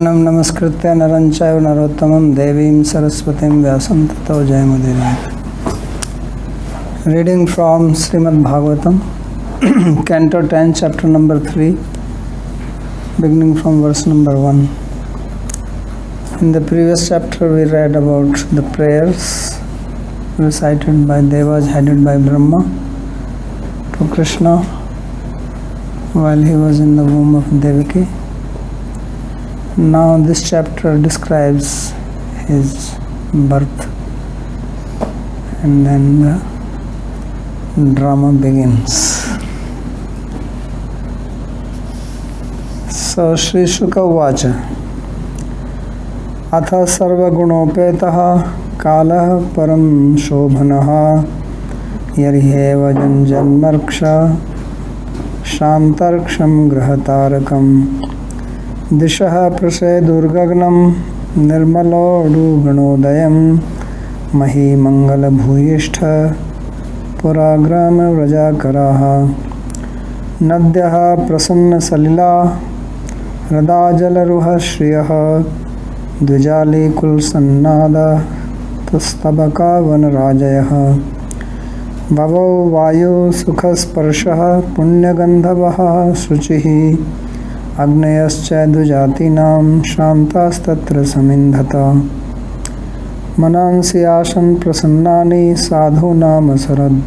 नमस्कृत्य नरं चैव नरोत्तमं देवीं सरस्वतीं व्यासं ततो जयमुदीरये. Reading from Srimad Bhagavatam, Canto 10, Chapter number 3, beginning from verse number 1. In the previous chapter we read about the prayers recited by Devas headed by Brahma to Krishna while he was in the womb of Devaki. Now this chapter describes his birth, and then the drama begins. So Shri Shuka Uvacha Atha sarvagunopetah kalah param shobhanah yariheva janmarksha shantarksham grahatarakam दिशः प्रसेदुर्गगनं निर्मलोडुगणोदयं महीमङ्गलभूयिष्ठ पुराग्रामव्रजाकराः नद्यः प्रसन्नसलिला हृदाजलरुह श्रियः द्विजालीकुलसन्नादः पुस्तबकावनराजयः भवौ वायुसुखस्पर्शः पुण्यगन्धवः शुचिः अग्नयश्चैदुजातीनां शान्तास्तत्र समिन्धत मनांसि आसन् प्रसन्नानि साधूनामसरद्रुहां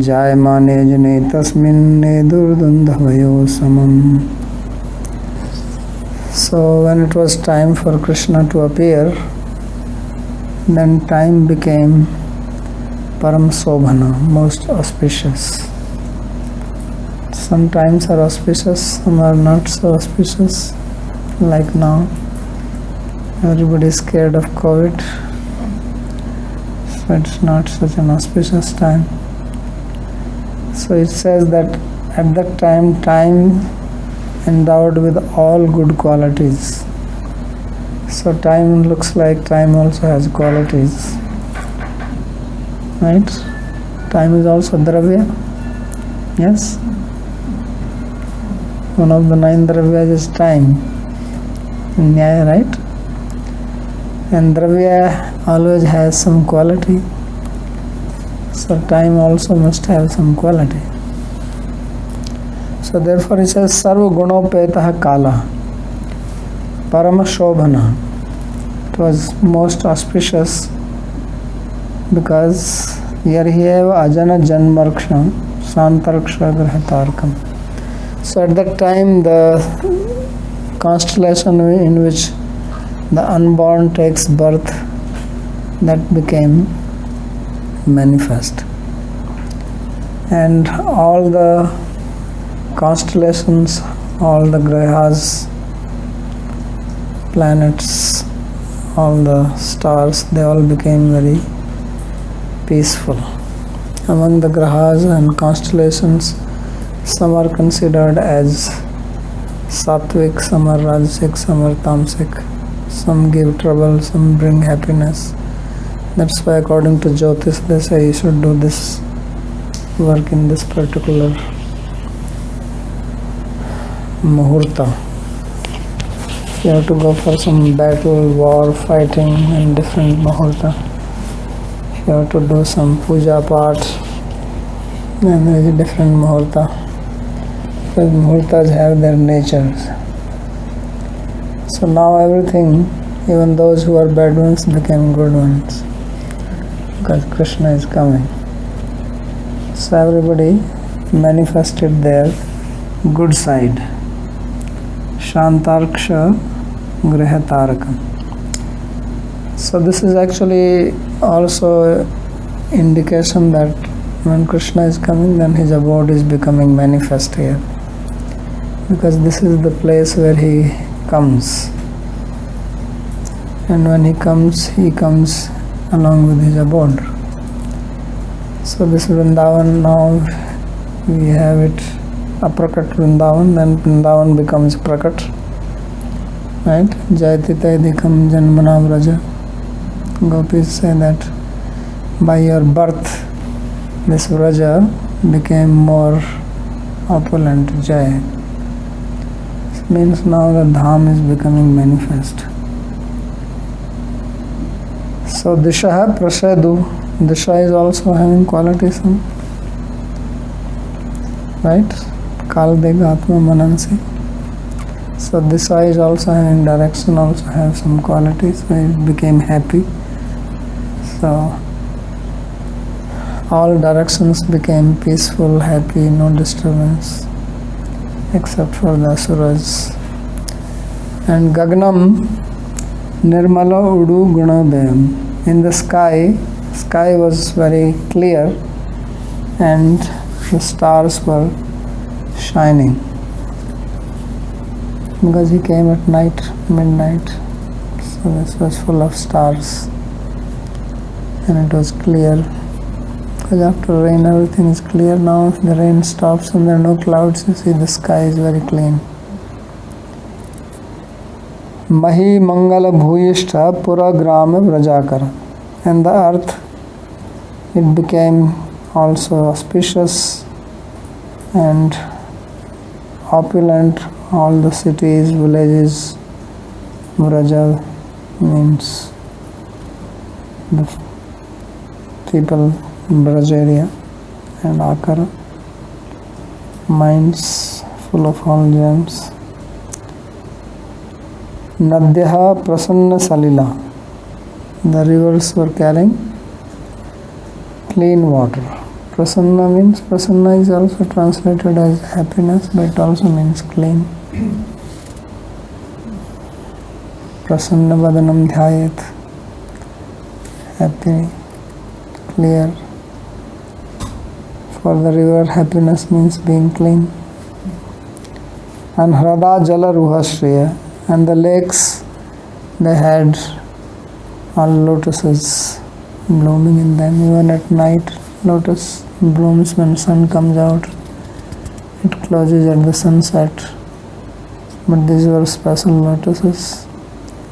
जायमाने जने तस्मिन् नेदुर्दुन्दभयो समम्. So when it was time for Krishna to appear, then time became Param Sobhana, most auspicious. Some times are auspicious, some are not so auspicious. Like now, everybody is scared of COVID, so it's not such an auspicious time. So it says that at that time, time endowed with all good qualities. So time looks like time also has qualities, right? Time is also dravya, yes? One of the 9 dravyas is time, Nyaya, right? And dravya always has some quality, so time also must have some quality. So therefore it says Sarva Gunopetah Kala Parama Shobhana. It was most auspicious because Yarhyeva Ajana Janmarksha Santarksha Grahatarkam. So at that time, the constellation in which the unborn takes birth, that became manifest. And all the constellations, all the grahas, planets, all the stars, they all became very peaceful. Among the grahas and constellations, some are considered as sattvic, some are rajasic, some are tamasic. Some give trouble, some bring happiness. That's why according to Jyotish they say you should do this work in this particular muhurta. You have to go for some battle, war, fighting in different muhurta. You have to do some puja part, and there is a different muhurta. Because muhurtas have their natures. So now everything, even those who are bad ones, became good ones because Krishna is coming. So everybody manifested their good side. Shantarksha Grihatarakam. So this is actually also indication that when Krishna is coming, then his abode is becoming manifest here. Because this is the place where he comes. And when he comes along with his abode. So this Vrindavan, now we have it aprakat Vrindavan, then Vrindavan becomes prakat. Right? Jayatita idikam janmana vraja. Gopis say that by your birth, this vraja became more opulent, Jaya. means now the Dham is becoming manifest. So Dishaha Prasadu, Disha is also having qualities, right? Kalbega Atma Manansi. So Disha is also having direction, also have some qualities, so it became happy. So all directions became peaceful, happy, no disturbance, except for the asuras. And Gagnam Nirmala Udu Gunodayam. In the sky was very clear and the stars were shining. Because he came at night, midnight. So this was full of stars. And it was clear. Because after rain everything is clear. Now if the rain stops and there are no clouds, you see the sky is very clean. Mahi Mangala Bhuyishtha Pura Grama Vrajakara. And the earth, it became also auspicious and opulent. All the cities, villages, Vraja means the people in Braj area, and Akara, mines full of all gems. Nadyaha Prasanna Salila. The rivers were carrying clean water. Prasanna means, Prasanna is also translated as happiness, but it also means clean. Prasanna Vadanam Dhyayat. Happy, clear. For the river, happiness means being clean. And Hrada Jala Ruhashriya. And the lakes, they had all lotuses blooming in them. Even at night, lotus blooms when sun comes out. It closes at the sunset. But these were special lotuses.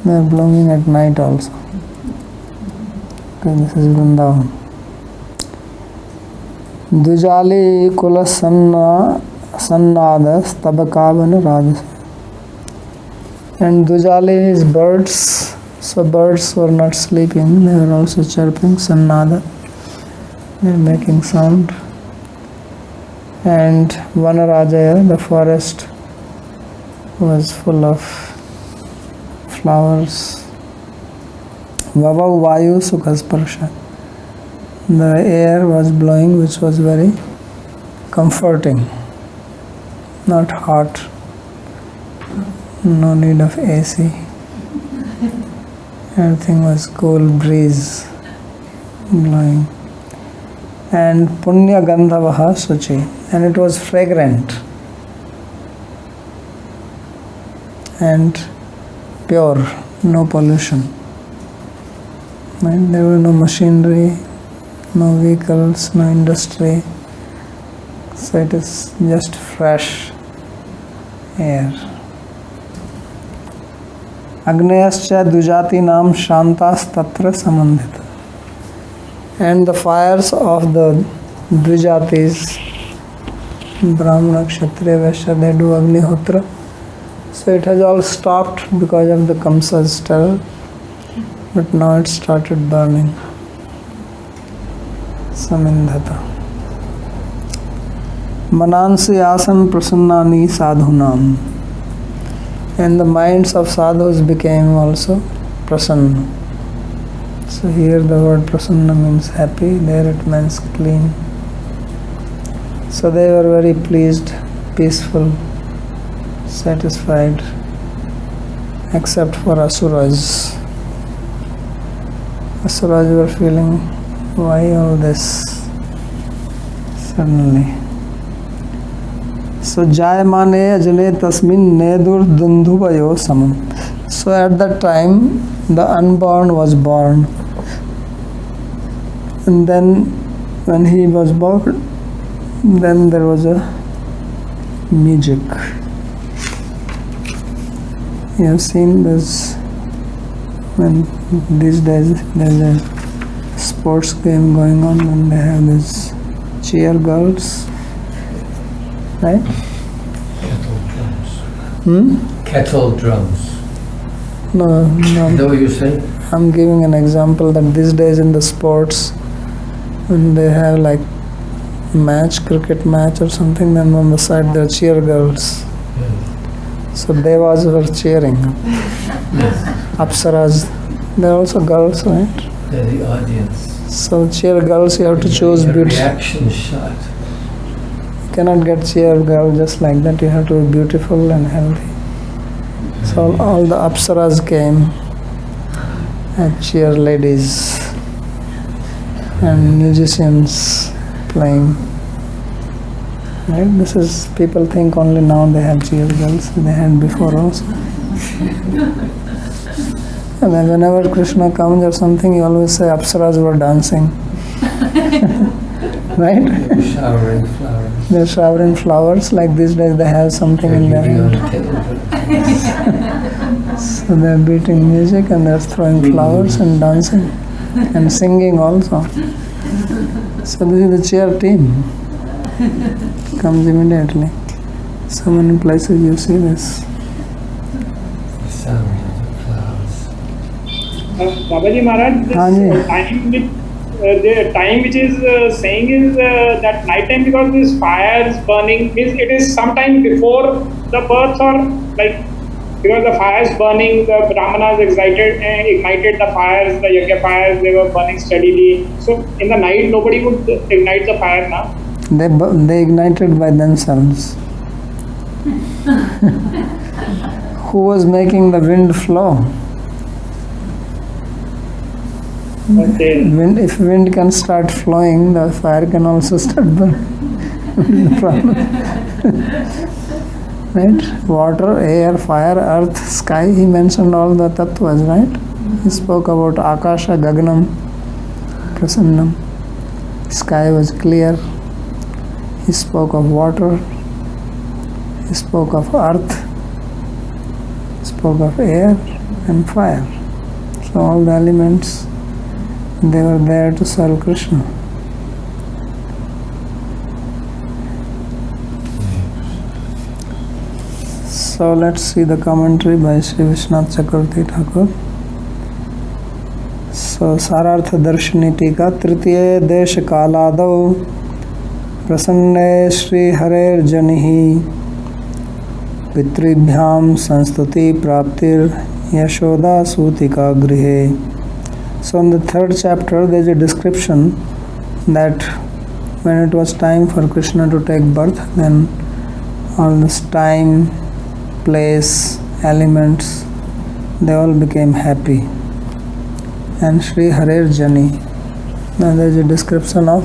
They are blooming at night also. Okay, this is Vrindavan. Dujali Kula Sannada Stabakavana Radhasa. And Dujali is birds. So birds were not sleeping, they were also chirping, Sannada. They were making sound. And Vanarajaya, the forest, was full of flowers. Vavav Vayu Sukhasparsha. The air was blowing, which was very comforting, not hot. No need of AC. Everything was cool breeze blowing. And Punya Gandhavaha Suchi. And it was fragrant and pure, no pollution. And there were no machinery, no vehicles, no industry. So it is just fresh air. Agnayascha Dujati Nam Shantas Tatra Samandhita. And the fires of the Dvijatis, Brahmana, Kshatriya, Vaishya, they do Agnihotra. So it has all stopped because of the Kamsa's terror. But now it started burning. Samindhata. Manansi Asam Prasannani Sadhunam. And the minds of sadhus became also prasanna. So here the word prasanna means happy, there it means clean. So they were very pleased, peaceful, satisfied, except for asuras. Asuras were feeling, why all this suddenly? So Jayamane Ajane Tasmin Nedur Dundhubayo Samam. So at that time the unborn was born. And then when he was born, then there was a music. You have seen this when these days there's a sports game going on and they have these cheer girls. Right? Kettle drums. No, Is that no. what you say? I'm giving an example that these days in the sports, when they have like match, cricket match or something, then on the side there are cheer girls. Yes. So devas were cheering. Yes. Apsaras, they're also girls, right? They're the audience. So cheer girls, you have to choose A beauty. reaction shot. You cannot get cheer girl just like that. You have to be beautiful and healthy. So all the apsaras came and cheer ladies and musicians playing. Right? This is, people think only now they have cheer girls. They had before also. And then whenever Krishna comes or something, you always say apsaras were dancing. Right? They were showering flowers. They're showering flowers. Like these days they have something in their Beating on hand. a kettle. So they're beating music and they're throwing flowers and dancing and singing also. So this is the cheer team. Comes immediately. So many places you see this. The sound of the flowers. Babaji Maharaj, Haan this ji. the time which is saying is that night time, because this fire is burning, means it is sometime before the birth, or like because the fire is burning, the Brahmanas ignited the fires, the Yajna fires, they were burning steadily. So in the night nobody would ignite the fire now. They ignited by themselves. Who was making the wind flow? Okay. If wind can start flowing, the fire can also start burning. What is the problem? Right? Water, air, fire, earth, sky, he mentioned all the tattvas, right? He spoke about Akasha, Gaganam, Prasannam. Sky was clear. He spoke of water. He spoke of earth. He spoke of air and fire. So all the elements, they were there to serve Krishna. So let's see the commentary by Sri Vishnath Chakravarti Thakur. So Sarartha Darshini Tika Tritiye Desh Kaladau Prasanne Shri Harer Janihi Pitribhyam Sanstuti Praptir Yashoda Sutika Grihe. So in the third chapter there is a description that when it was time for Krishna to take birth, then all this time, place, elements, they all became happy. And Sri Harer Jani. Now there is a description of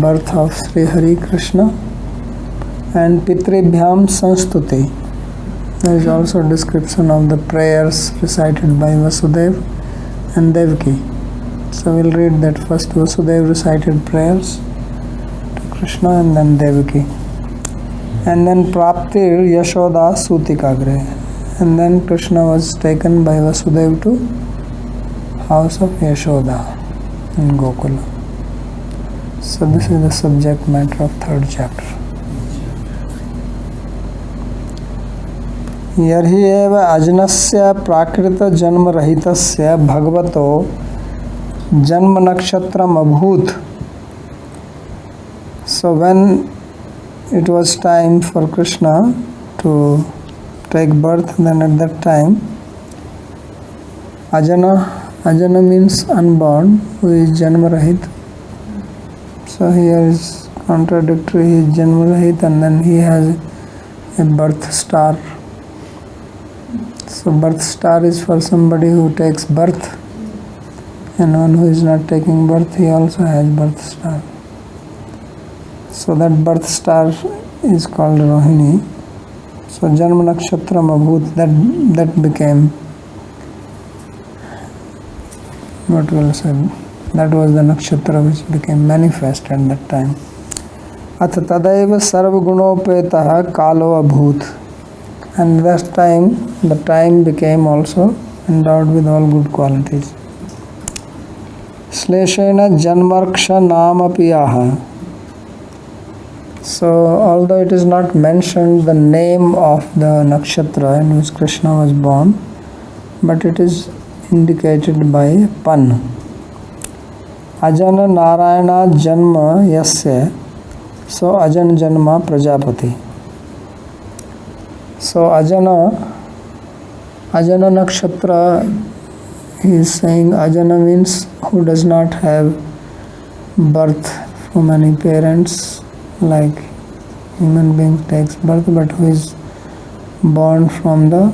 birth of Sri Hari Krishna and Pitribhyam Sanstuti. There is also a description of the prayers recited by Vasudeva and Devaki. So we'll read that first. Vasudeva recited prayers to Krishna and then Devaki. And then Praptir Yashoda Sutikagre. And then Krishna was taken by Vasudeva to house of Yashoda in Gokula. So this is the subject matter of third chapter. यर्हि एव अजनस्य प्राकृत जन्म रहितस्य भगवतो जन्म नक्षत्रम अभूत. So when it was time for Krishna to take birth, then at that time Ajana means unborn, who is Janma Rahit. So here is contradictory, he is Janma Rahit and then he has a birth star. So birth star is for somebody who takes birth, and one who is not taking birth, he also has birth star. So that birth star is called Rohini. So Janma Nakshatra Mabhut, that became, what will I say, that was the nakshatra which became manifest at that time. Ath tadaiva sarvagunopetaha kalo abhut. And that time, the time became also endowed with all good qualities. Sleshena janmarksha namapiyaha. So although it is not mentioned the name of the nakshatra in which Krishna was born, but it is indicated by pan. Ajana Narayana Janma Yasya, so Ajan Janma Prajapati. So Ajana nakshatra, he is saying Ajana means who does not have birth from any parents, like human being takes birth, but who is born from the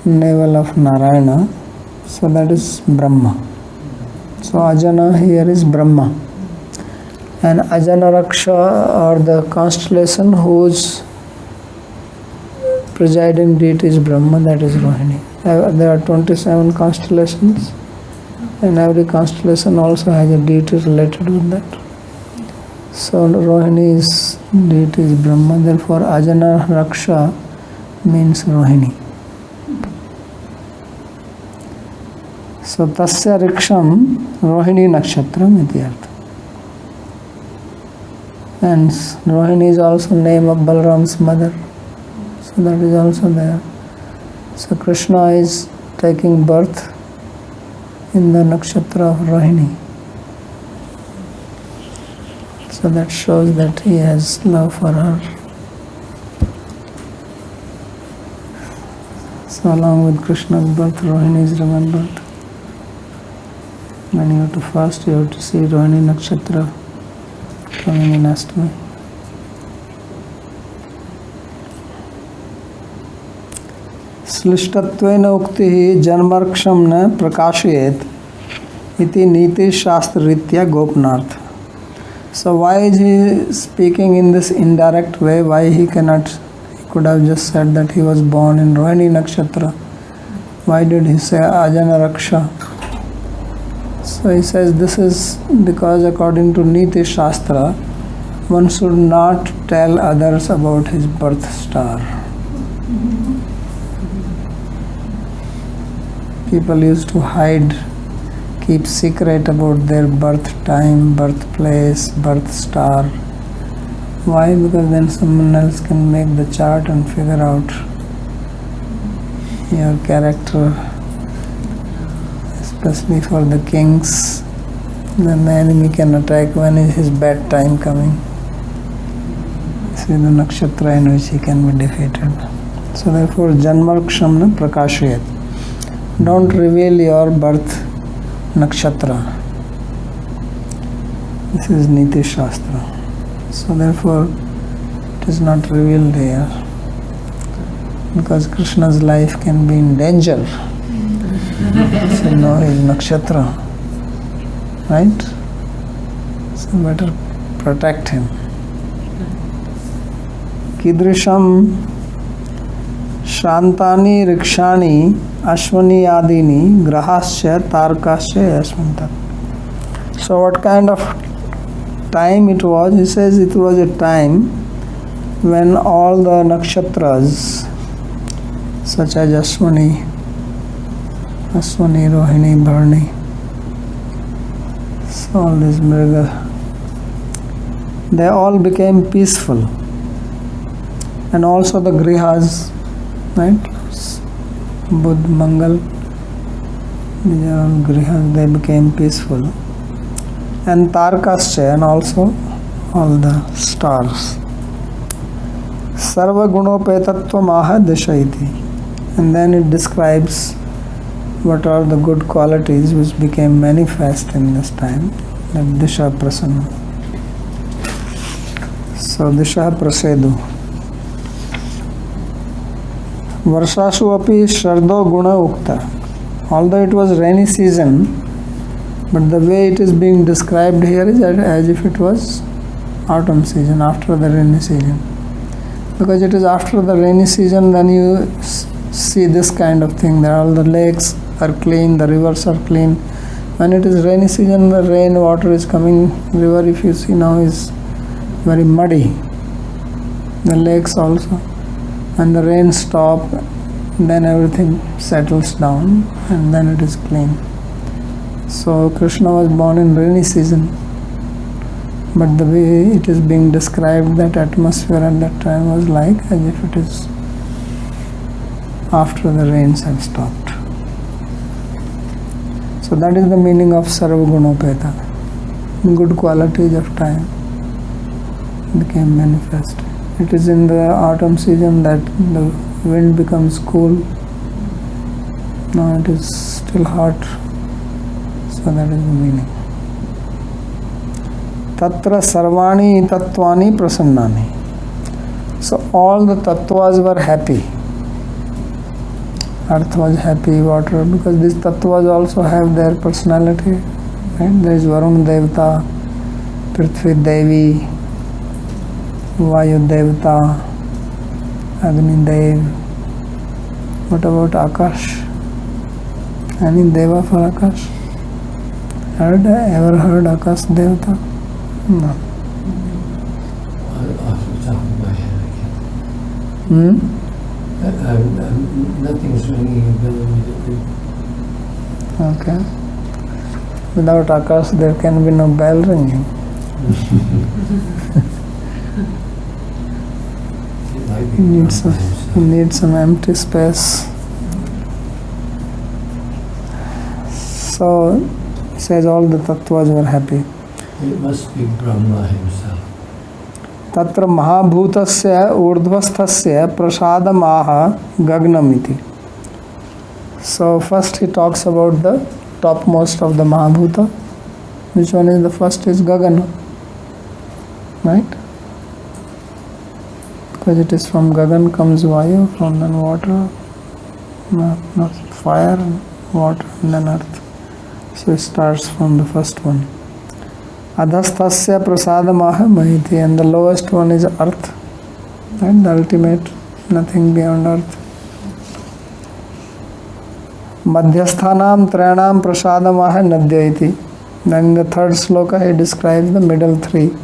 navel of Narayana, so that is Brahma. So Ajana here is Brahma, and Ajana Raksha, or the constellation whose presiding deity is Brahma, that is Rohini. There are 27 constellations, and every constellation also has a deity related with that. So Rohini's deity is Brahma, therefore Ajana Raksha means Rohini. So Tasya Riksham Rohini Nakshatram iti artha. And Rohini is also name of Balram's mother. So that is also there. So Krishna is taking birth in the nakshatra of Rohini. So that shows that he has love for her. So along with Krishna's birth, Rohini is remembered. When you have to fast, you have to see Rohini nakshatra coming in Ashtami. श्लिष्टत्वेन उक्तिः जन्मर्क्षं न प्रकाशयेत् इति नीति शास्त्र रीत्या गोपनार्थ. So why is he speaking in this indirect way? Why he cannot? He could have just said that he was born in Rohini nakshatra. Why did he say Ajana Raksha? So he says this is because according to Niti Shastra, one should not tell others about his birth star. People used to hide, keep secret about their birth time, birthplace, birth star. Why? Because then someone else can make the chart and figure out your character. Especially for the kings, the enemy can attack when is his bad time coming. See the nakshatra in which he can be defeated. So therefore, Janmarksham na prakashayat. Don't reveal your birth nakshatra. This is Niti Shastra. So therefore, it is not revealed here. Because Krishna's life can be in danger. So no, he is nakshatra. Right? So better protect him. Kidrisham Shantani Rikshani Ashwani Adini Grahasya Tarkasya Yasmantat. So what kind of time it was? He says it was a time when all the nakshatras such as Ashwani, Rohini, Bharani, so all these Mriga, they all became peaceful. And also the Grihas, right? Buddha, Mangal, these are all Grihas, they became peaceful. And Tarkasya, and also all the stars. Sarva Gunopetatva Maha Dishaiti. And then it describes what are the good qualities which became manifest in this time, like Disha Prasanna. So Disha Prasedu. Varshasu api Shardo Guna Ukta. Although it was rainy season, but the way it is being described here is as if it was autumn season, after the rainy season. Because it is after the rainy season, then you see this kind of thing. There all the lakes are clean, the rivers are clean. When it is rainy season, the rain water is coming. River, if you see now, is very muddy. The lakes also. When the rain stops, then everything settles down and then it is clean. So Krishna was born in rainy season. But the way it is being described, that atmosphere at that time was like as if it is after the rains have stopped. So that is the meaning of Sarvagunopeta. Good qualities of time became manifest. It is in the autumn season that the wind becomes cool. Now it is still hot. So that is the meaning. Tatra sarvani tattvani prasannani. So all the tattvas were happy. Earth was happy, water, because these tattvas also have their personality. Right? There is Varun Devata, Prithvi Devi, Vayu Devata, Agni Dev. What about Akash? Any Deva for Akash? Ever heard Akash Devata? No. Off the top of my head, I can't. Nothing's ringing a bell immediately. Okay. Without Akash, there can be no bell ringing. You need some empty space. So, it says all the tattvas were happy. It must be Brahma himself. Tatra mahabhutasya urdhvasthasya prasadamaha gagnamiti. So first he talks about the topmost of the mahabhuta. Which one is the first? Is Gagana. Right? Because it is from Gagan comes Vayu, from then water, not fire, water, and then earth. So it starts from the first one. Adhasthasya prasadamaha mahiti, and the lowest one is earth, and the ultimate, nothing beyond earth. Madhyasthanam tranam prasadamaha nadyaiti. Then in the third sloka he describes the middle three: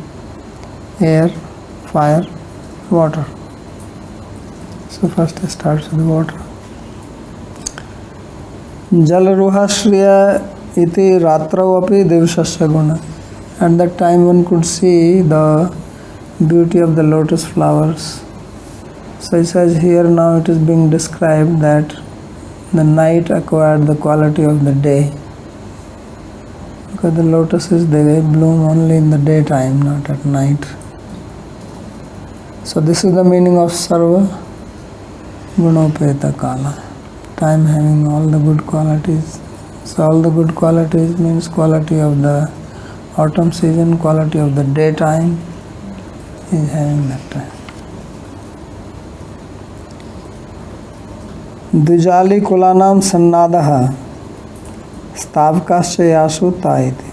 air, fire, water. So first he starts with water. Jalaruhashriya iti ratrau api divshasya guna. At that time one could see the beauty of the lotus flowers. So it says here now it is being described that the night acquired the quality of the day. Because the lotuses, they bloom only in the daytime, not at night. So this is the meaning of Sarva Gunopeta Kala. Time having all the good qualities. So all the good qualities means quality of the autumn season, quality of the daytime is having that time. Dujali kulanam sannadaha stavkasya yasu taiti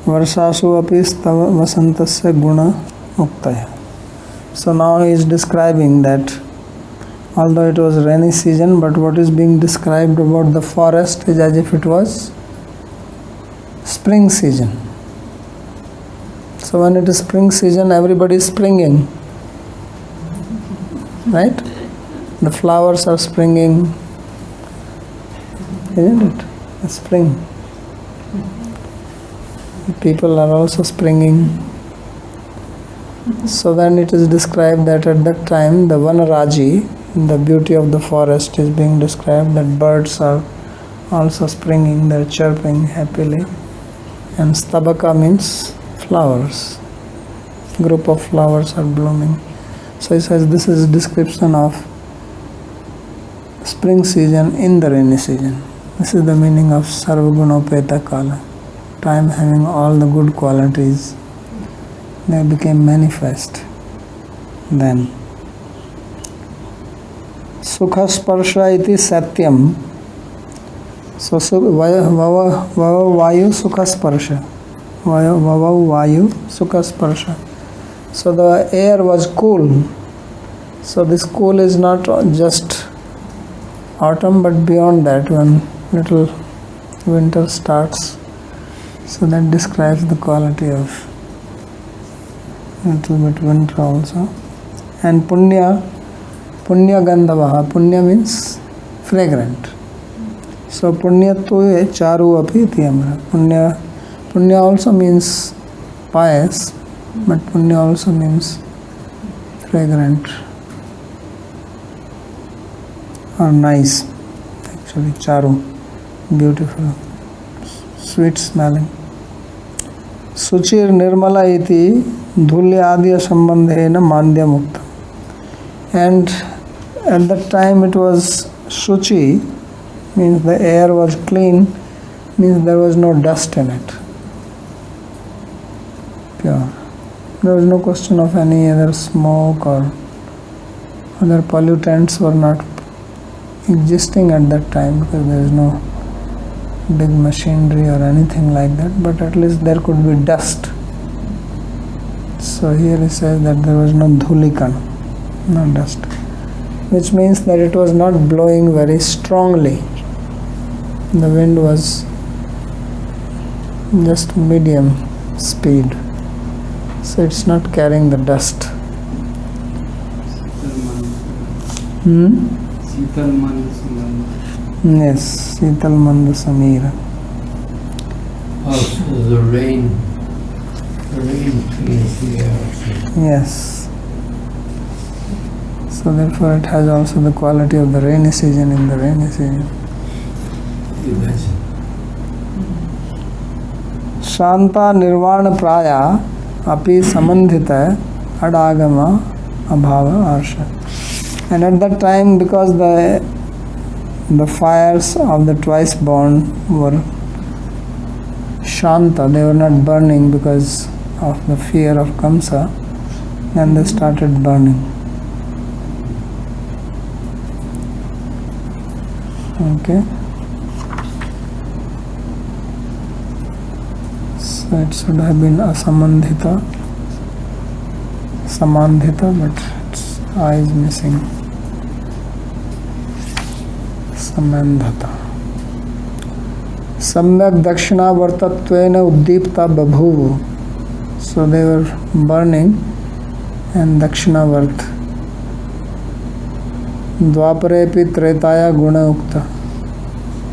varsasu api vasantasya guna muktaya. So now he is describing that although it was rainy season, but what is being described about the forest is as if it was spring season. So when it is spring season, everybody is springing, right? The flowers are springing, isn't it? It's spring. The people are also springing. So when it is described that at that time the Vanaraji, the beauty of the forest, is being described, that birds are also springing, they're chirping happily. And Stabaka means flowers. Group of flowers are blooming. So he says this is a description of spring season in the rainy season. This is the meaning of Sarvagunopeta Kala. Time having all the good qualities, they became manifest. Then Sukha Sparsha iti Satyam. So Vava Vayu Sukha Sparsha. Vava Vayu Sukha Sparsha. So the air was cool. So this cool is not just autumn, but beyond that, when little winter starts. So that describes the quality of little bit winter also. And Punya Gandhavaha. Punya means fragrant. So Punyatve Charu api iti amra. Punya also means pious, but punya also means fragrant or nice. Actually, charu, beautiful, sweet smelling. Suchir nirmala iti dhulya adya sambandhena mandya mukta. And at that time it was Suchi, means the air was clean, means there was no dust in it. Pure. There was no question of any other smoke or other pollutants were not existing at that time because there is no big machinery or anything like that, but at least there could be dust. So here he says that there was no dhulikan, no dust, which means that it was not blowing very strongly. The wind was just medium speed, so it's not carrying the dust. Yes, Sital Manda Samira. Also the rain cleans the air. Yes. So therefore it has also the quality of the rainy season in the rainy season. Imagine. Shanta Nirvana Praya Api Samandhita Adagama Abhava Arsha. And at that time, because the fires of the twice born were Shanta, they were not burning because of the fear of Kamsa, then they started burning. Okay. So it should have been asamandhita, samandhita, but its I is missing. Samandhata. Samyak dakshinavartattvena uddipta babhuvu. So they were burning and dakshinavart. Dvaparepi tretaya guna ukta.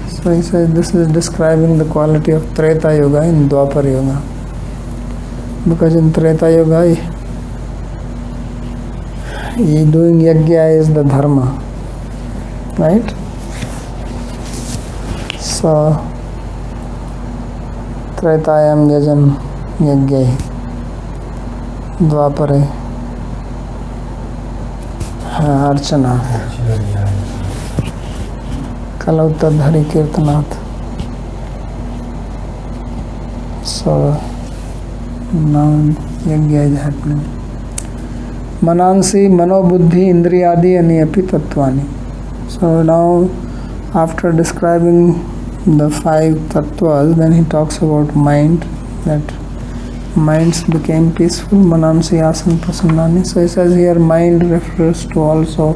So he says this is describing the quality of Treta Yoga in Dwapar Yoga. Because in Treta Yoga, doing yajna is the dharma. Right? So, Tretayam yajan yajna. Dwapare archana. Kalauta Hari Kirtanath. So now yajna is happening. Manansi manobuddhi indriyadi aniyapi tattvani. So now after describing the 5 tattvas, then he talks about mind, that minds became peaceful. Manansi asan prasannani. So he says here mind refers to also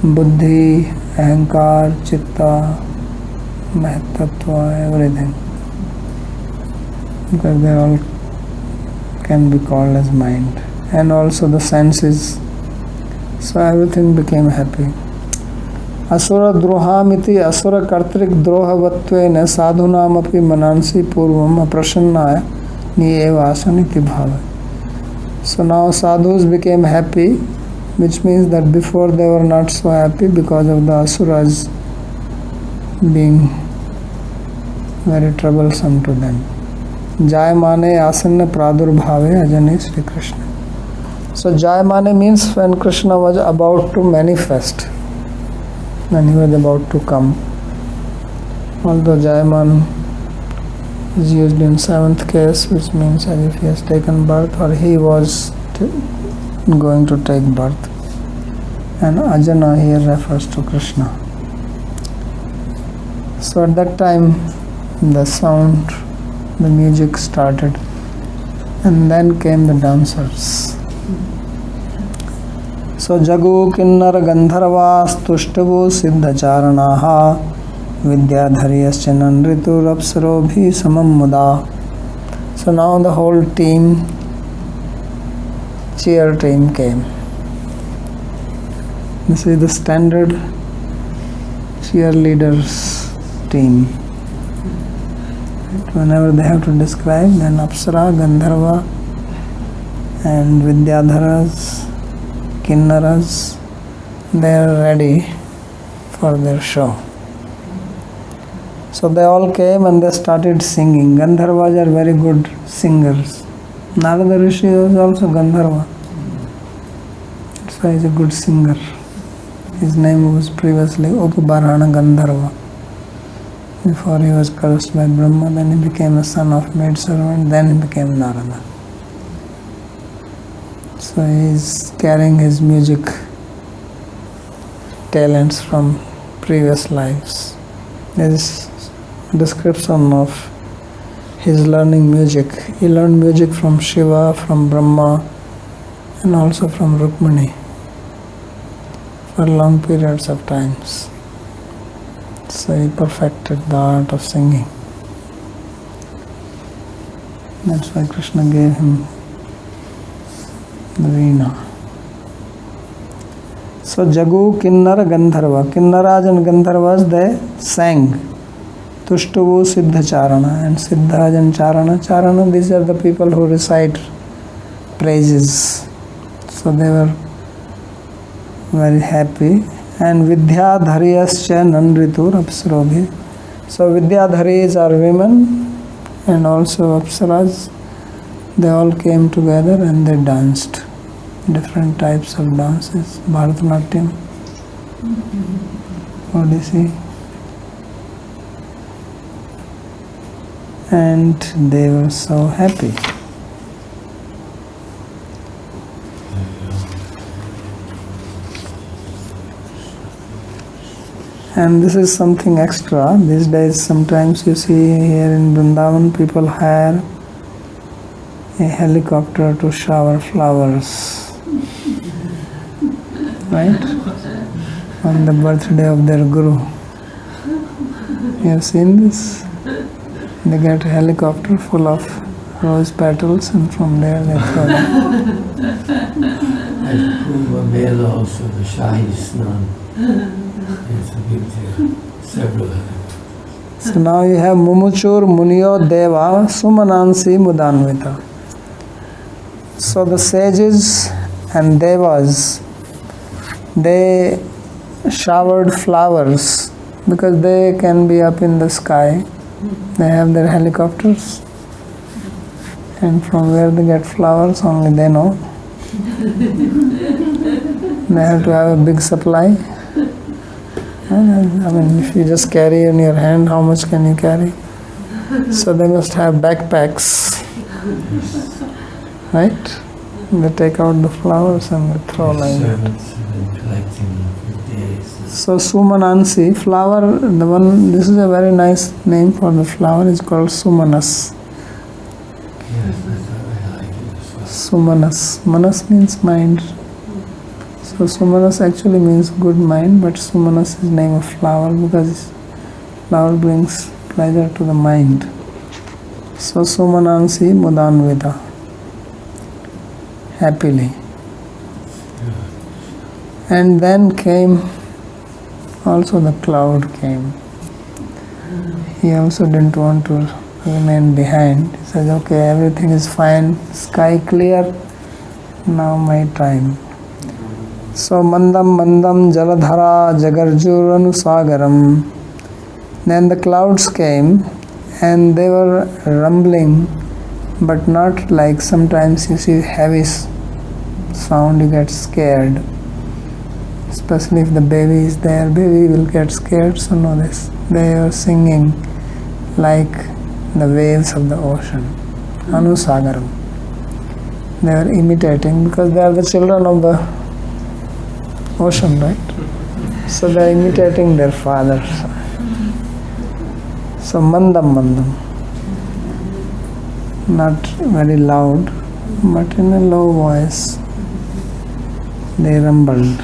buddhi, ahankar, chitta, mahatattva, everything. Because they all can be called as mind. And also the senses. So everything became happy. Asura drohamiti asura kartrik drohavatvena sadhunamapi manansi purvam aprasannaya niyeva asaniti bhava. So now sadhus became happy, which means that before they were not so happy because of the asuras being very troublesome to them. Jayamane asanna pradurbhave ajane Sri Krishna. So Jayamane means when Krishna was about to manifest, when he was about to come. Although Jayaman is used in 7th case, which means as if he has taken birth or he was going to take birth. And Ajana here refers to Krishna. So at that time the sound, the music started, and then came the dancers. So Jagu Kinnar Gandharvas Tushtavu Siddha Charanaha Vidyadhariyascha Nandritur Apsarobhi Samam Muda. So now the whole team, cheer team came. This is the standard cheerleaders team. Whenever they have to describe, then Apsara, Gandharva and Vidyadharas, Kinnaras, they are ready for their show. So they all came and they started singing. Gandharvas are very good singers. Narada Rishi was also Gandharva. So he is a good singer. His name was previously Upabarhana Gandharva. Before he was cursed by Brahma, then he became a son of maidservant, then he became Narada. So he is carrying his music talents from previous lives. There is a description of his learning music. He learned music from Shiva, from Brahma, and also from Rukmini for long periods of times. So he perfected the art of singing. That's why Krishna gave him the veena. So Jagu, Kinnara, Gandharva. Kinnaras and Gandharvas, they sang. Tushtuvu, Siddha Charana. And Siddhas and Charana. Charana, these are the people who recite praises. So they were very happy. And Vidyadhariyascha Nandritur Apsarobhi. So Vidyadharis are women and also Apsaras. They all came together and they danced. Different types of dances. Bharatanatyam, Odissi. And they were so happy. And this is something extra. These days sometimes you see here in Vrindavan people hire a helicopter to shower flowers. Right? On the birthday of their Guru. You have seen this? They get a helicopter full of rose petals and from there they throw them. At Kumbh Mela also, the Shahi Snan. It's a big deal. Several of them. So now you have Mumuchur Muniyo Deva Sumanansi Mudanvita. So the sages and devas, they showered flowers because they can be up in the sky. They have their helicopters, and from where they get flowers only they know. They have to have a big supply. I mean, if you just carry in your hand, how much can you carry? So they must have backpacks, right? They take out the flowers and they throw like that. So Sumanansi, flower, the one, this is a very nice name for the flower, is called Sumanas. Yes, I like it as well. Sumanas. Manas means mind. So Sumanas actually means good mind, but Sumanas is name of flower because flower brings pleasure to the mind. So Sumanansi Mudanvita. Happily. And then came, also the cloud came. He also didn't want to remain behind. He said, okay, everything is fine, sky clear, now my time. So Mandam Mandam Jaladhara Jagarjuranu Sagaram. Then the clouds came and they were rumbling, but not like sometimes you see heavy sound, you get scared. Especially if the baby is there, baby will get scared, so know this. They are singing like the waves of the ocean. Anusagaram. They are imitating because they are the children of the ocean, right? So they are imitating their fathers. So Mandam Mandam. Not very loud, but in a low voice they rumbled.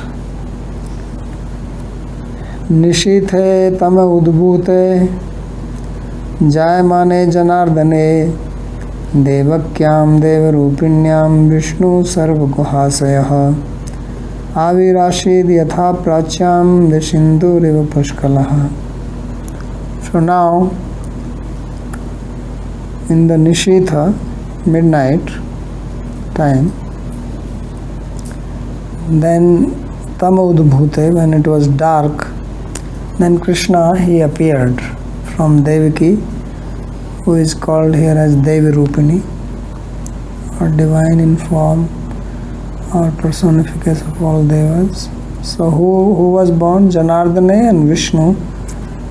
Nishithe tama udbhute jayamane janardane devakyam devarupinyam vishnu sarvaguhasayah avirashid yatha prachyam deshinduriva pushkalaha. So now in the Nishitha, midnight time, then Tama Udbhute, when it was dark, then Krishna, he appeared from Devaki, who is called here as Devi Rupini, or divine in form, or personification of all devas. So who was born? Janardane and Vishnu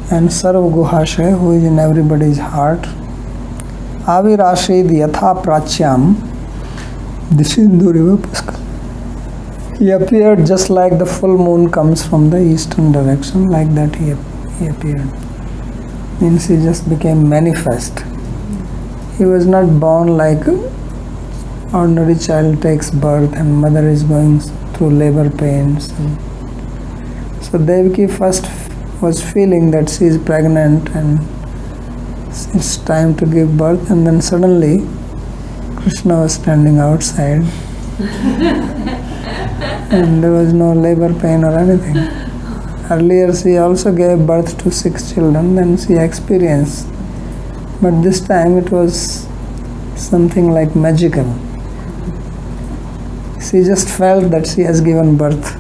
and Sarva Guhashay, who is in everybody's heart. Avirashid Yatha Prachyam Dishinduriva Puskal. He appeared just like the full moon comes from the eastern direction, like that he appeared. Means he just became manifest. He was not born like ordinary child takes birth and mother is going through labor pains. So Devaki first was feeling that she is pregnant and it's time to give birth, and then suddenly Krishna was standing outside and there was no labor pain or anything. Earlier she also gave birth to 6 children, then she experienced, but this time it was something like magical. She just felt that she has given birth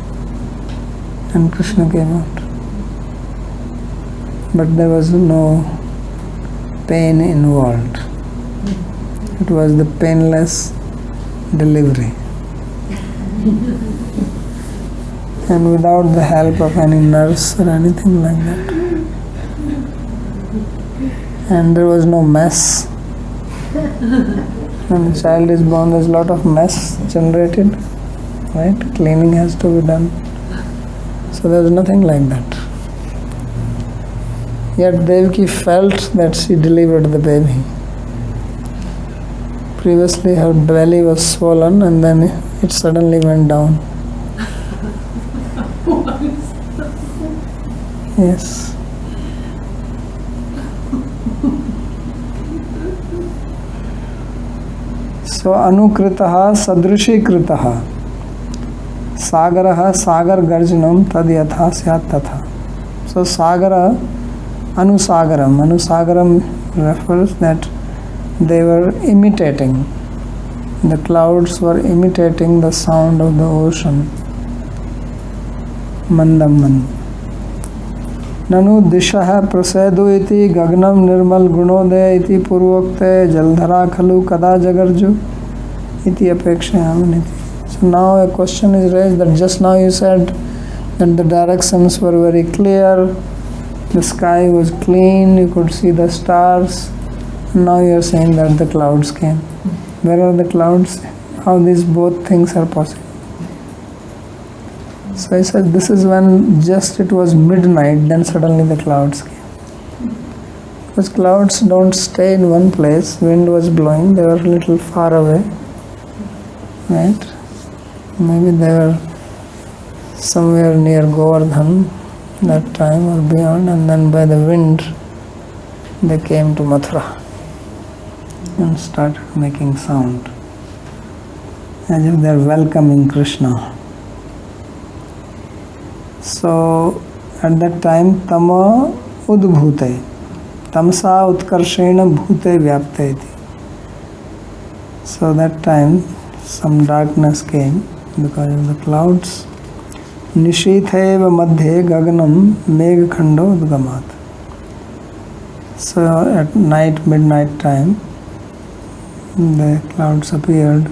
and Krishna came out. But there was no pain involved. It was the painless delivery. And without the help of any nurse or anything like that. And there was no mess. When the child is born, there's a lot of mess generated, right? Cleaning has to be done. So there's nothing like that. Yet Devaki felt that she delivered the baby. Previously her belly was swollen and then it suddenly went down. Yes. So anukritaha sadrishikritah sagaraha sagar garjanam tad yatha syat tatha. So sagara anusagaram. Anusagaram refers that they were imitating. The clouds were imitating the sound of the ocean. Mandam mand. Nanu dishaha prasedu iti gagnam nirmal gunode iti purvokte jaldhara khalu kada jagarju iti apekshayamaniti. So now a question is raised that just now you said that the directions were very clear, the sky was clean, you could see the stars. Now you are saying that the clouds came. Where are the clouds? How these both things are possible? So I said this is when just it was midnight, then suddenly the clouds came. Because clouds don't stay in one place. Wind was blowing, they were a little far away. Right? Maybe they were somewhere near Govardhan that time or beyond, and then by the wind they came to Mathura and started making sound as if they are welcoming Krishna. So at that time tama udbhute tamsa utkarshena bhute vyapte iti. So that time some darkness came because of the clouds. Nishitheva madhye gaganam meghakhando udgamat. So at night, midnight time, the clouds appeared.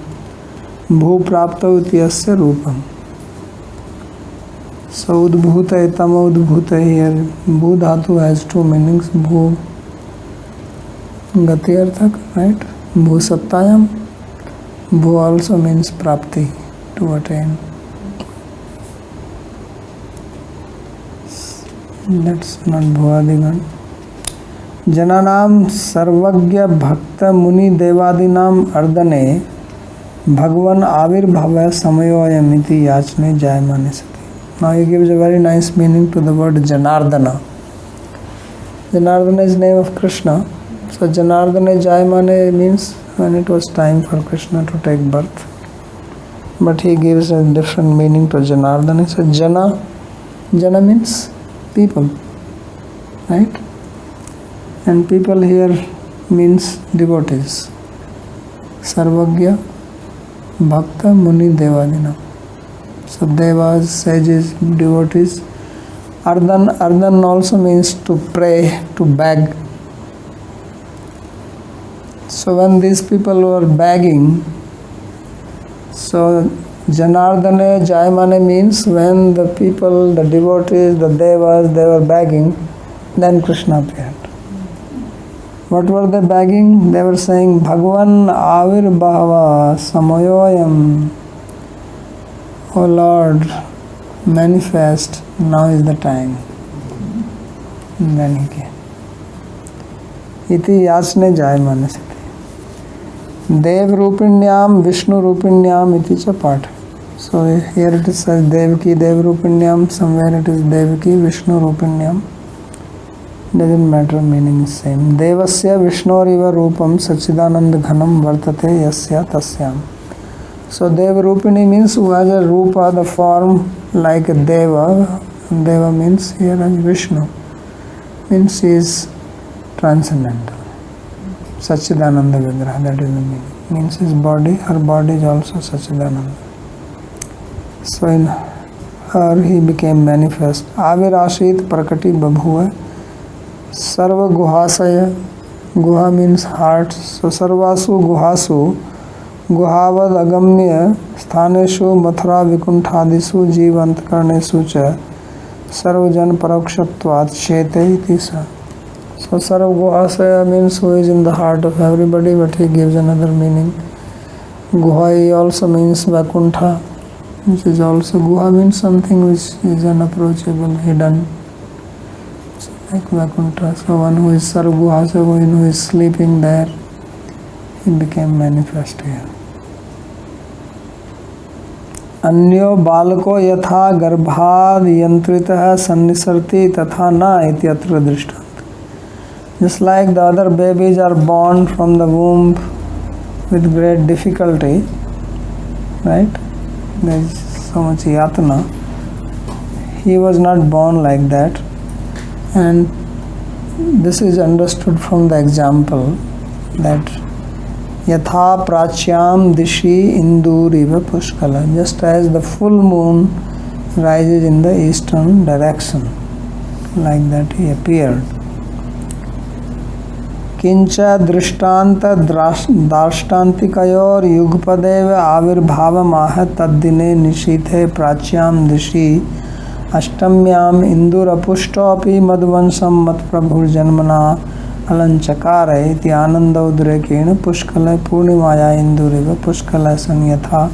Bhu prapta utyasya rupam. So udbhuta, tama udbhuta here. Bhu dhatu has 2 meanings. Bhu gati arthak, right? Bhu sattayam. Bhu also means prapti, to attain. That's not bhuadigan. Jananam sarvagya bhakta muni devadinam ardane bhagwan avirbhava samayoyamiti yachne jayamane sati. Now he gives a very nice meaning to the word Janardana. Janardana is name of Krishna. So Janardane jayamane means when it was time for Krishna to take birth. But he gives a different meaning to Janardana. So Jana means people, right? And people here means devotees. Sarvagya Bhakta Muni Devadina. So devas, sages, devotees. Ardan also means to pray, to beg. So when these people were begging, so Janardane Jayamane means when the people, the devotees, the devas, they were begging, then Krishna appeared. What were they begging? They were saying, Bhagavan Avirbhava Samoyoyam. Oh Lord, manifest, now is the time. And then he came. Iti yasne Jayamane sati. Dev Rupinyam, Vishnu Rupinyam iti cha part. So here it says Devaki Dev Rupinyam, somewhere it is Devaki Vishnu Rupinyam. Doesn't matter, meaning is same. Devasya Vishnoriva Rupam Sachidanand Ghanam Vartate Yasya Tasyam. So Deva Rupini means who has a Rupa, the form like a Deva. Deva means here as Vishnu. Means he is transcendental. Sachidananda Vigraha, that is the meaning. Means his body, her body is also Sachidananda. So in her he became manifest. Avirashit Prakati Babhuva. Sarva Guhasaya. Guha means heart. So Sarvasu Guhasu. Guhavad Agamya. Sthaneshu Mathura Vikuntadisu Jivant Karnesu Cha. Sarvajan Parakshatvat Shete iti sa. So Sarva Guhasaya means who is in the heart of everybody, but he gives another meaning. Guhai also means Vakuntha, which is also Guha means something which is unapproachable, hidden. So like Vakuntha. So one who is Sarva Guhasaya, one who is sleeping there, he became manifest here. अन्यो बालको यथा गर्भाद यंत्रितः सन्निसरति तथा न इत्यत्र दृष्टांत. Just like the other babies are born from the womb with great difficulty, right? There is so much yatna. He was not born like that, and this is understood from the example that Yatha prachyam dishi induriva pushkala. Just as the full moon rises in the eastern direction, like that he appeared. Kincha drishtanta darshtantikayur yugpadev avirbhavamah taddine nishithe prachyam dishi ashtamyam indurapushtopi madvansam matprabhur janmana alanchakare iti anandaudurekena pushkala purnimaya induriva pushkala sanyatha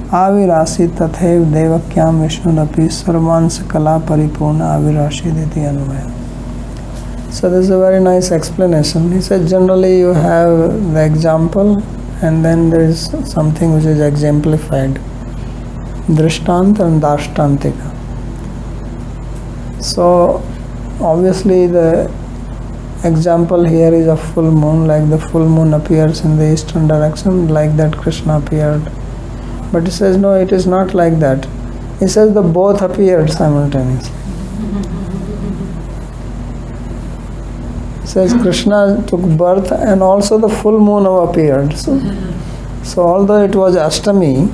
avirasi tathev devakyam vishnudapi sarvan sakala paripurna avirashiditi anvaya. So this is a very nice explanation. He said generally you have the example and then there is something which is exemplified. Drishtant and Darshtantika. So obviously the example here is a full moon, like the full moon appears in the eastern direction, like that Krishna appeared. But he says no, it is not like that. He says the both appeared simultaneously. Says Krishna took birth and also the full moon appeared. So although it was Ashtami,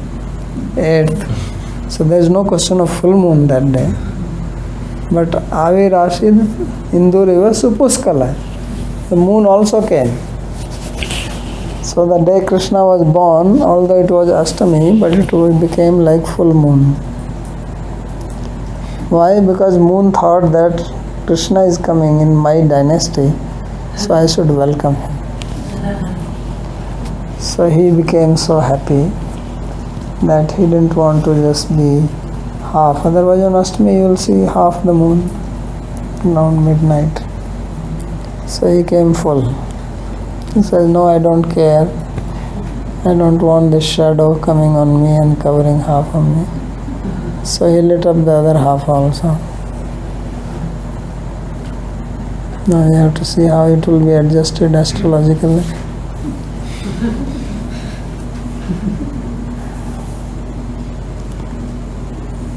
8th, so there is no question of full moon that day. But Avi Rashid Induriva Supuskala, the moon also came. So the day Krishna was born, although it was Ashtami, but it became like full moon. Why? Because moon thought that Krishna is coming in my dynasty, so I should welcome him. So he became so happy that he didn't want to just be half. Otherwise on Ashtami you will see half the moon around midnight. So he came full. He says, no, I don't care. I don't want this shadow coming on me and covering half of me. So he lit up the other half also. Now you have to see how it will be adjusted astrologically.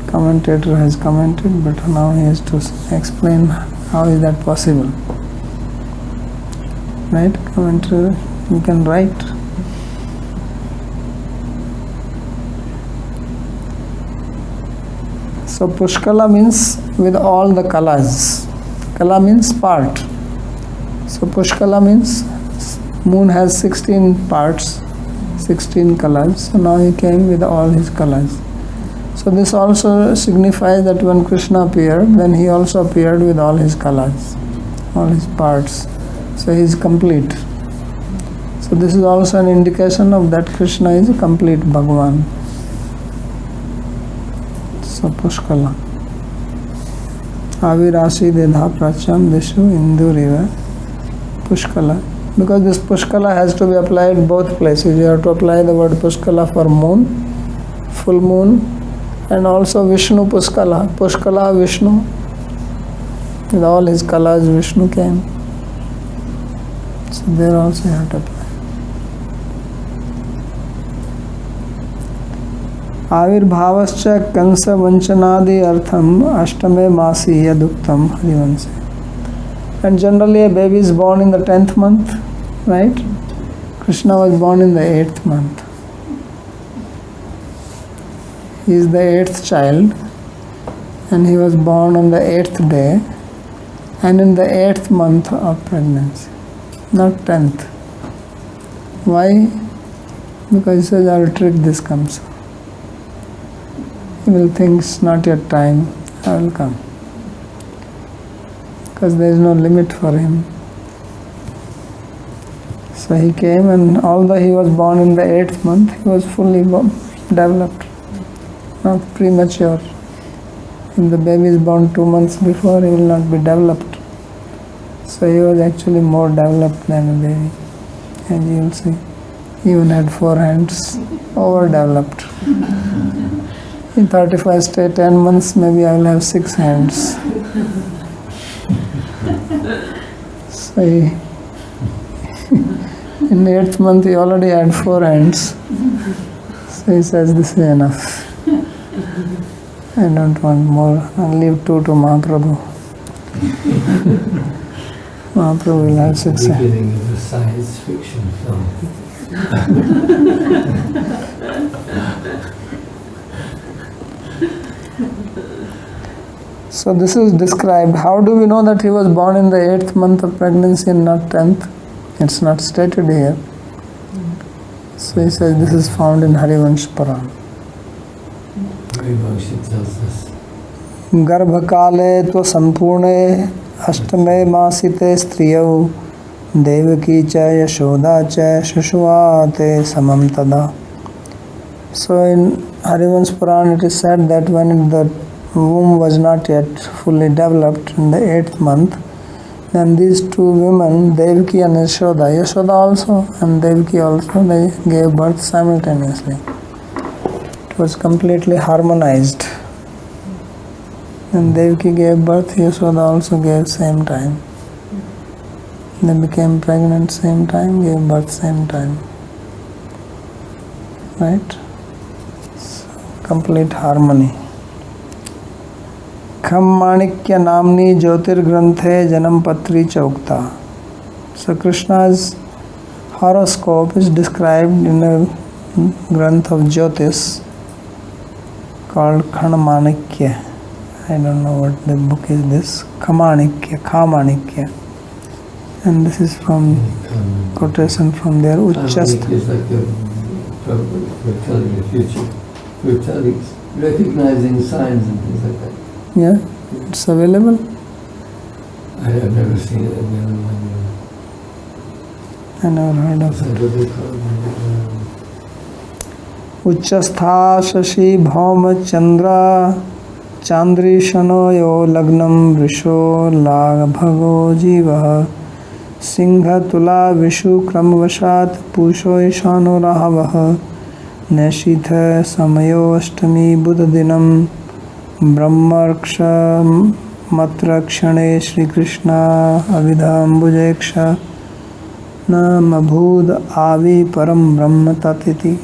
Commentator has commented, but now he has to explain how is that possible. right? Commentary, you can write. So Pushkala means with all the kalas. Kala means part. So Pushkala means moon has 16 parts, 16 kalas. So now he came with all his kalas. So this also signifies that when Krishna appeared, then he also appeared with all his kalas, all his parts. So he is complete. So this is also an indication of that Krishna is a complete Bhagavan. So Pushkala. Avirasi Dedha Pracham Dishu Indu Riva Pushkala. Because this Pushkala has to be applied both places. You have to apply the word Pushkala for moon, full moon, and also Vishnu Pushkala. Pushkala Vishnu. With all his kalas, Vishnu came. So there also you have to apply. आविर्भावश्च Kans वंचनादि अर्थम अष्टमे मासी यदुक्तम Harivansh. And generally a baby is born in the 10th month, right? Krishna was born in the 8th month. He is the 8th child and he was born on the 8th day and in the 8th month of pregnancy, not 10th. Why? Because he says, I will trick this comes. He will think it's not yet time, I will come. Because there is no limit for him. So he came, and although he was born in the 8th month, he was fully developed, not premature. If the baby is born 2 months before, he will not be developed. So he was actually more developed than a baby. And you will see, he even had 4 hands, overdeveloped. In 35 stay 10 months, maybe I will have 6 hands. So in the 8th month he already had 4 hands. So he says, this is enough. I don't want more. I'll leave 2 to Mahaprabhu. Mahaprabhu will have 6 hands. Beginning of a science fiction film. So this is described. How do we know that he was born in the 8th month of pregnancy and not 10th? It's not stated here. So he says this is found in Harivansh Puran. Harivansh tells us. Garbhakale tva sampurne ashtame masite striyau devaki cha yashoda cha shashuvate samam tada. So in Harivansh Puran it is said that when the womb was not yet fully developed in the 8th month, then these 2 women, Devaki and Yashoda also and Devaki also, they gave birth simultaneously. It was completely harmonized. And Devaki gave birth, Yashoda also gave same time. They became pregnant same time, gave birth same time. Right? So, complete harmony. खम माणिक्य नामनी ज्योतिर्ग्रंथे जन्म पत्री चौकता. So Krishna's horoscope is described in a granth of Jyotish called Khammanikya. I don't know what the book is this. Khammanikya. And this is from quotation from their Uchchast. It's like we're telling the future. We're telling, recognizing signs and things like that. Yeah, it's available. I've never seen it. I never heard of it. What do they call it? Uchchastha shashi bhauma chandra chandrishanoyo lagnam vrisho lagbhago jiva singha tula vishu kramvashat pusho ishano rahavah neshitha samayo ashtami buddha-dinam ब्रह्मर्क्ष मत्र क्षणे श्री कृष्ण अविधाम्बुजेक्ष न मभूद आवी परम ब्रह्म ततिति.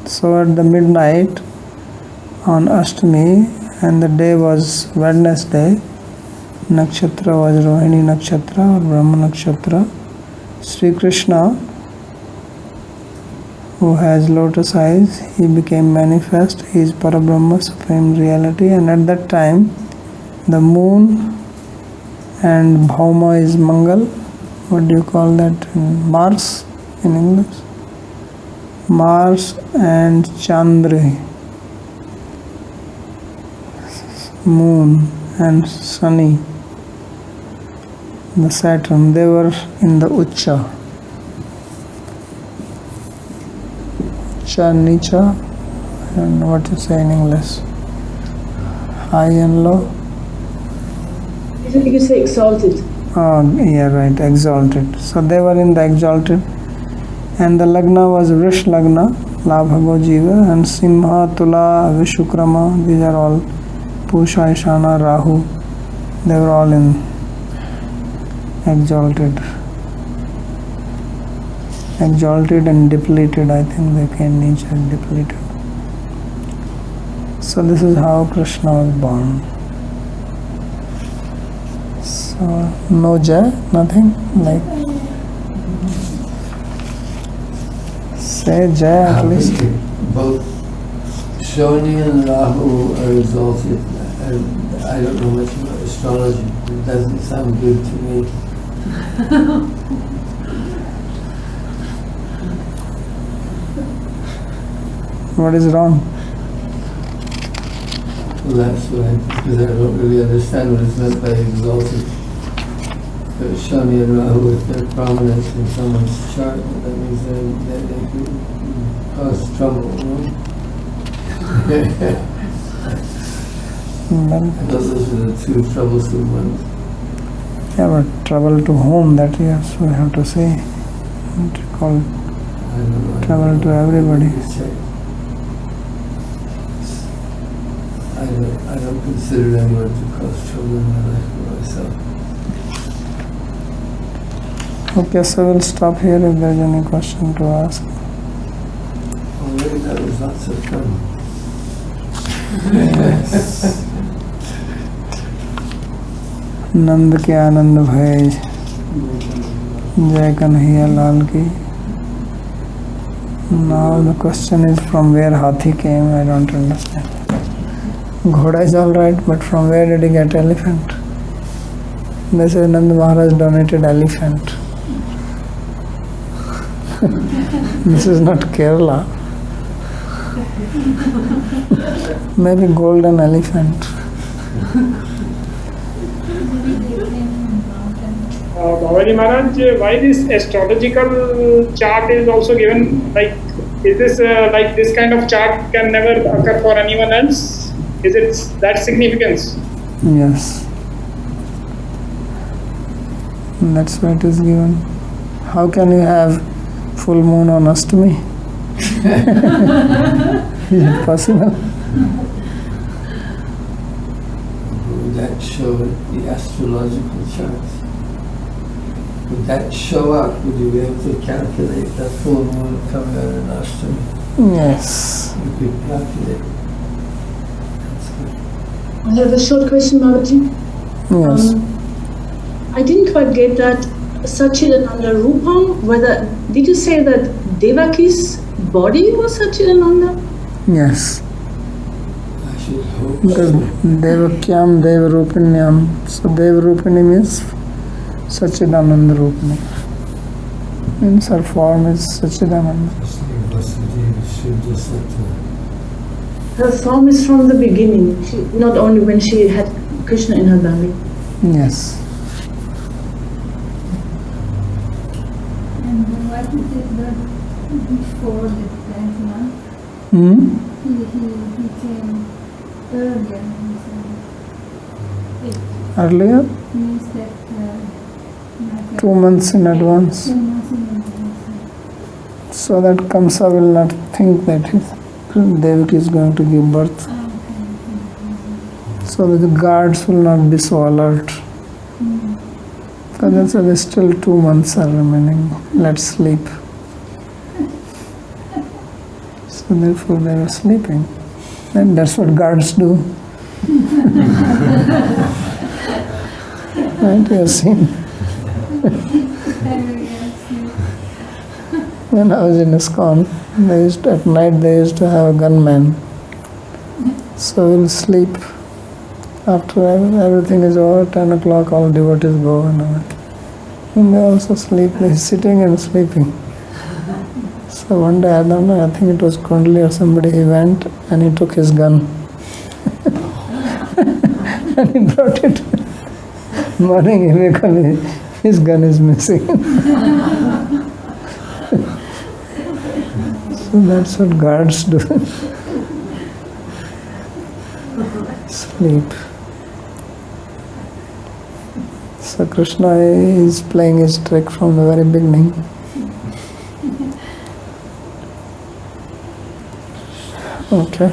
So at the midnight on Ashtami, and the day was Wednesday, nakshatra was Rohini nakshatra or Brahma nakshatra, Sri Krishna, who has lotus eyes, he became manifest. He is Parabrahma, supreme reality, and at that time the moon and Bhauma is Mangal. What do you call that? Mars in English. Mars and Chandra, moon and Sunny, the Saturn, they were in the Ucha. Ucha, Nicha, I don't know what to say in English. High and low. You can say exalted. Oh, yeah, right, exalted. So they were in the exalted. And the Lagna was Vrish Lagna, Labhago Jiva, and Simha, Tula, Vishukrama, these are all Pusha, Ishana, Rahu, they were all in exalted. Exalted and depleted, I think they came nature depleted. So this is how Krishna was born. So no Jai, nothing like. Say Jai at least. Both Shoni and Rahu are exalted. I don't know much about astrology. It doesn't sound good to me. What is wrong? Well, that's why, because I don't really understand what is meant by exalted. But Shani and Rahu, if they're prominent in someone's chart, that means they could cause trouble, no? Those are the two troublesome ones. Yeah, but trouble to whom, that yes, we have to say. To call I don't know. trouble to everybody. I don't consider anyone to cause trouble in my life for myself. Okay, so we'll stop here if there's any question to ask. Already that was lots of fun. नंद के आनंद भय जय कन्हैया लाल की. Now the question is from where Hathi came, I don't understand. Ghoda is alright, but from where did he get elephant? They say Nand Maharaj donated elephant. This is not Kerala. Maybe golden elephant. Babaji Maharaj, why this astrological chart is also given? Like, is this like this kind of chart can never occur for anyone else? Is it that significance? Yes. That's why it is given. How can you have full moon on Ashtami? Is it possible? Would that show the astrological charts? Would that show up? Would you be able to calculate the full moon coming out in Ashtami? Yes. You could calculate. That's good. I have a short question, Babaji. Yes. I didn't quite get that Satchidananda Rupam. Did you say that Devaki's body was Satchidananda? Yes. I should hope Because so. Devakyam Devarupanyam. So Devarupani means Satchidananda Rupani. Means her form is Satchidananda. Her form is from the beginning, not only when she had Krishna in her belly. Yes. And what is it that before the 10th month, Hmm? he came earlier? It Earlier? means that like 2 months in advance. 2 months in advance. So that Kamsa will not think that Devaki is going to give birth. So the guards will not be so alert. So that's why there's still 2 months are remaining. Let's sleep. So therefore they were sleeping. And that's what guards do. Right, you have seen. Yes, yes. When I was in ISKCON, at night they used to have a gunman. So we'll sleep. After everything is over, 10 o'clock, all devotees go and they also sleep. They're sitting and sleeping. So one day, I don't know, I think it was Kundli or somebody, he went and he took his gun. And he brought it. Morning he wake up, his gun is missing. So that's what guards do. Sleep. So Krishna is playing his trick from the very beginning. Okay.